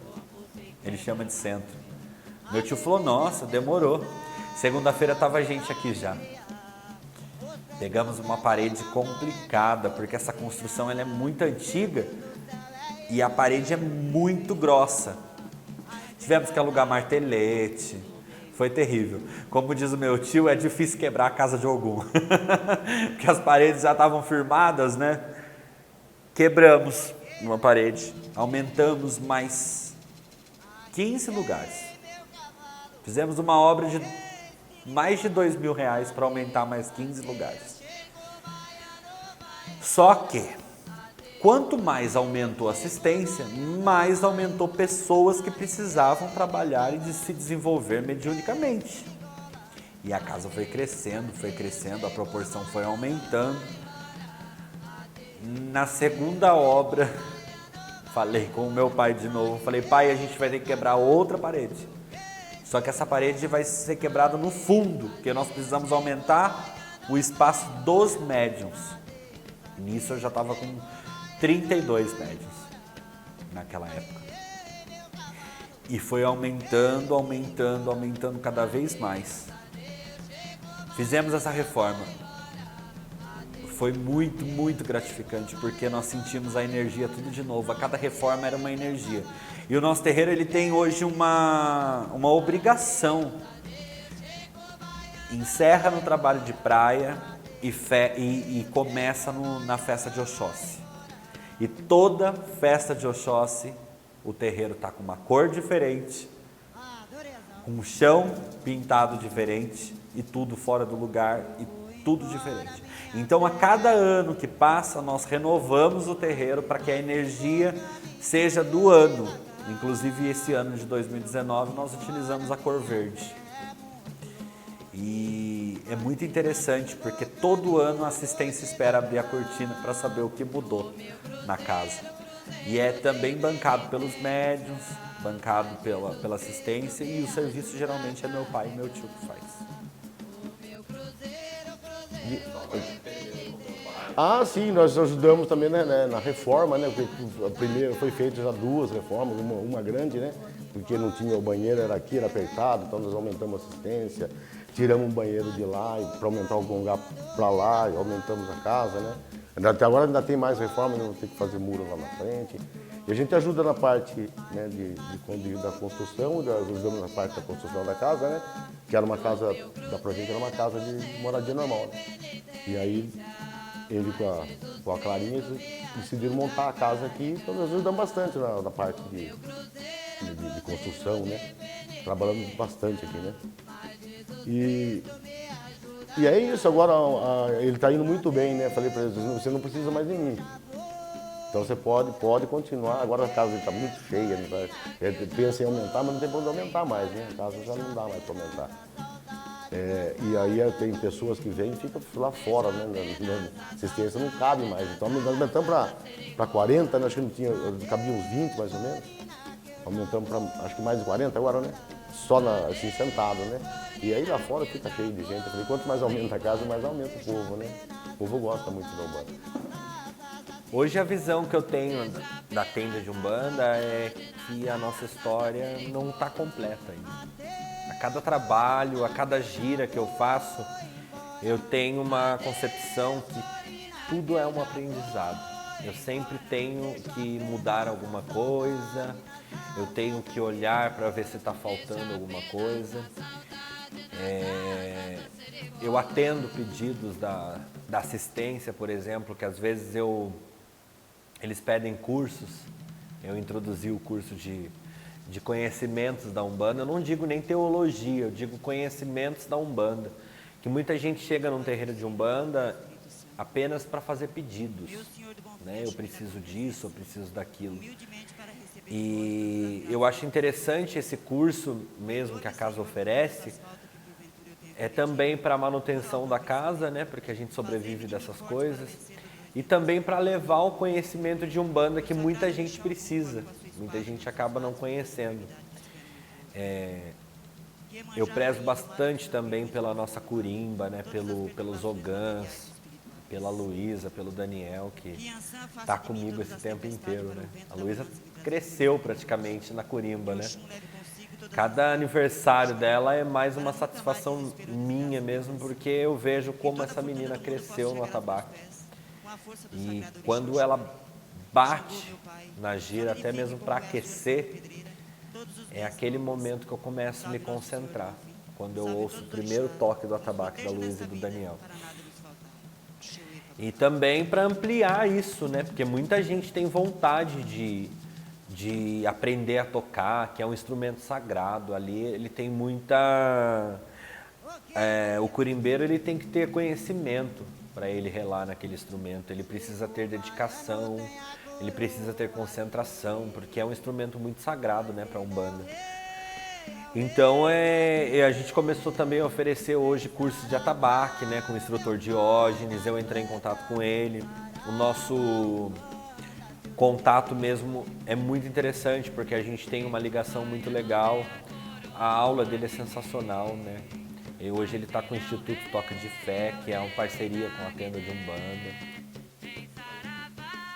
[SPEAKER 4] Ele chama de centro. Meu tio falou, nossa, demorou. Segunda-feira tava a gente aqui já. Pegamos uma parede complicada, porque essa construção ela é muito antiga e a parede é muito grossa. Tivemos que alugar martelete, foi terrível. Como diz o meu tio, é difícil quebrar a casa de algum. Porque as paredes já estavam firmadas, né? Quebramos uma parede, aumentamos mais 15 lugares. Fizemos uma obra de mais de R$2.000 para aumentar mais 15 lugares. Só que, quanto mais aumentou a assistência, mais aumentou pessoas que precisavam trabalhar e se desenvolver mediunicamente. E a casa foi crescendo, a proporção foi aumentando. Na segunda obra, falei com o meu pai de novo, falei, pai, a gente vai ter que quebrar outra parede. Só que essa parede vai ser quebrada no fundo, porque nós precisamos aumentar o espaço dos médiuns. Nisso eu já estava com 32 médiuns naquela época. E foi aumentando cada vez mais. Fizemos essa reforma. Foi muito, muito gratificante, porque nós sentimos a energia tudo de novo. A cada reforma era uma energia. E o nosso terreiro ele tem hoje uma obrigação. Encerra no trabalho de praia e começa na festa de Oxóssi. E toda festa de Oxóssi, o terreiro está com uma cor diferente, com um chão pintado diferente e tudo fora do lugar e tudo diferente. Então, a cada ano que passa, nós renovamos o terreiro para que a energia seja do ano. Inclusive, esse ano de 2019, nós utilizamos a cor verde. E é muito interessante, porque todo ano a assistência espera abrir a cortina para saber o que mudou na casa. E é também bancado pelos médiuns, bancado pela assistência, e o serviço geralmente é meu pai e meu tio que faz.
[SPEAKER 2] Sim, nós ajudamos também, né, na reforma, né? Porque a primeira foi feita já 2 reformas, uma grande, né? Porque não tinha o banheiro, era aqui, era apertado, então nós aumentamos a assistência, tiramos um banheiro de lá para aumentar algum lugar para lá, e aumentamos a casa, né? Até agora ainda tem mais reforma, vamos ter que fazer muro lá na frente. E a gente ajuda na parte, né, da construção, ajudamos na parte da construção da casa, né? Que era uma casa, pra gente era uma casa de moradia normal, né? E aí ele com a Clarinha, eles decidiram montar a casa aqui, então nós ajudamos bastante na parte de construção, né? Trabalhamos bastante aqui, né? E é isso, agora ele está indo muito bem, né? Falei para ele, você não precisa mais de mim. Então você pode continuar, agora a casa está muito cheia, né? Pensa em aumentar, mas não tem para onde aumentar mais, né? A casa já não dá mais para aumentar. E aí tem pessoas que vêm e ficam lá fora, né? Na assistência não cabe mais. Então nós aumentamos para 40, né? Acho que não tinha, cabia uns 20 mais ou menos. Aumentamos para acho que mais de 40 agora, né? Só assim sentado, né? E aí lá fora fica cheio de gente. Eu falei, quanto mais aumenta a casa, mais aumenta o povo, né? O povo gosta muito da Umbanda.
[SPEAKER 4] Hoje a visão que eu tenho da tenda de Umbanda é que a nossa história não está completa ainda. A cada trabalho, a cada gira que eu faço, eu tenho uma concepção que tudo é um aprendizado. Eu sempre tenho que mudar alguma coisa, eu tenho que olhar para ver se está faltando alguma coisa. Eu atendo pedidos da assistência, por exemplo, que às vezes eles pedem cursos. Eu introduzi o curso de conhecimentos da Umbanda. Eu não digo nem teologia, eu digo conhecimentos da Umbanda. Que muita gente chega num terreiro de Umbanda apenas para fazer pedidos, né? Eu preciso disso, eu preciso daquilo. E eu acho interessante esse curso mesmo que a casa oferece, é também para a manutenção da casa, né? Porque a gente sobrevive dessas coisas. E também para levar o conhecimento de Umbanda que muita gente precisa, muita gente acaba não conhecendo. Eu prezo bastante também pela nossa Curimba, né? Pelos Ogãs, pela Luísa, pelo Daniel, que está comigo esse tempo inteiro, né? A Luísa cresceu praticamente na Curimba, né? Cada aniversário dela é mais uma satisfação minha mesmo, porque eu vejo como essa menina cresceu no atabaque. E quando ela bate na gira, até mesmo para aquecer, é aquele momento que eu começo a me concentrar, quando eu ouço o primeiro toque do atabaque da Luísa e do Daniel. E também para ampliar isso, né? Porque muita gente tem vontade de aprender a tocar, que é um instrumento sagrado. Ali ele tem muita... o curimbeiro ele tem que ter conhecimento para ele relar naquele instrumento. Ele precisa ter dedicação, ele precisa ter concentração, porque é um instrumento muito sagrado, né, para a Umbanda. Então a gente começou também a oferecer hoje cursos de atabaque, né, com o instrutor Diógenes. Eu entrei em contato com ele. O nosso contato mesmo é muito interessante, porque a gente tem uma ligação muito legal. A aula dele é sensacional, né? E hoje ele está com o Instituto Toque de Fé, que é uma parceria com a tenda de Umbanda.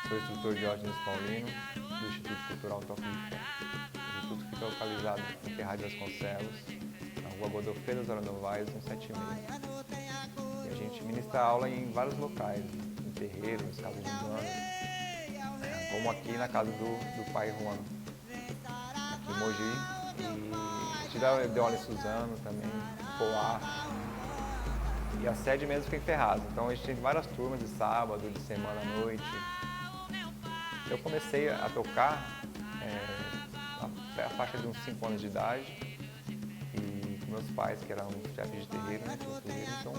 [SPEAKER 7] Sou instrutor Diógenes Paulino, do Instituto Cultural Toque de Fé. O Instituto fica localizado em Ferraz de Vasconcelos, na rua Godofredo Zora Novaes, 176. E a gente ministra aula em vários locais, em terreiros, casas de Umbanda, como aqui na casa do pai Juan, aqui em Mogi. E a gente deu aula em Suzano também, em Poá. E a sede mesmo fica em Ferraz. Então a gente tem várias turmas de sábado, de semana à noite. Eu comecei a tocar a faixa de uns 5 anos de idade. E com meus pais, que eram chefes de terreiro, né, então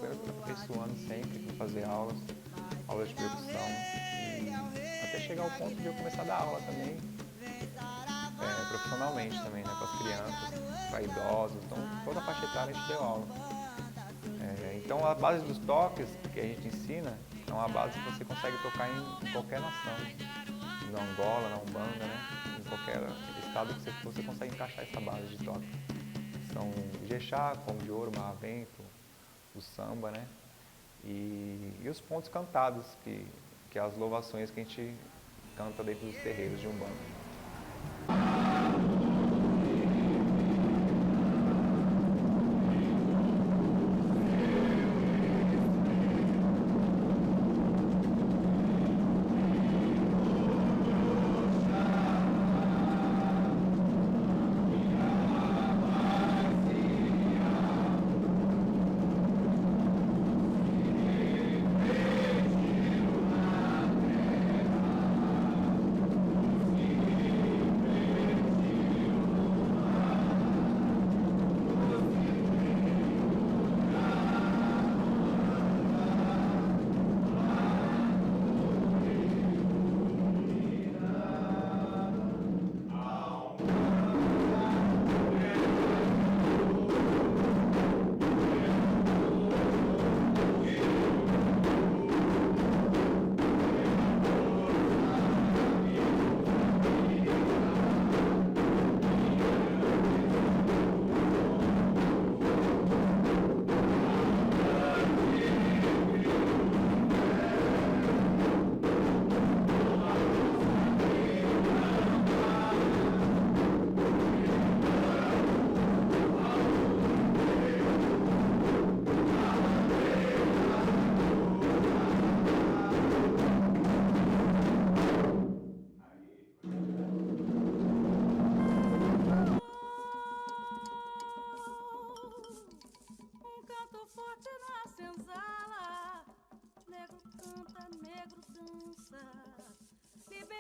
[SPEAKER 7] foi aperfeiçoando sempre, com fazer aulas de percussão. E até chegar ao ponto de eu começar a dar aula também. Profissionalmente também, né, para as crianças, para idosos, então toda a faixa etária a gente deu aula. Então a base dos toques que a gente ensina é uma base que você consegue tocar em qualquer nação, na Angola, na Umbanda, né, em qualquer estado que você consegue encaixar essa base de toque. São o Ijexá, Como de Ouro, Marravento, o samba, né, e os pontos cantados, que é as louvações que a gente canta dentro dos terreiros de Umbanda.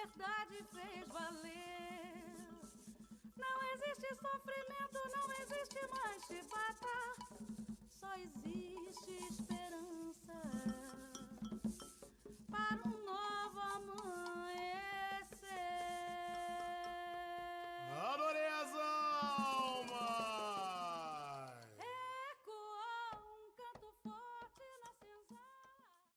[SPEAKER 1] liberdade fez valer. Não existe sofrimento, não existe mais chibata. Só existe esperança.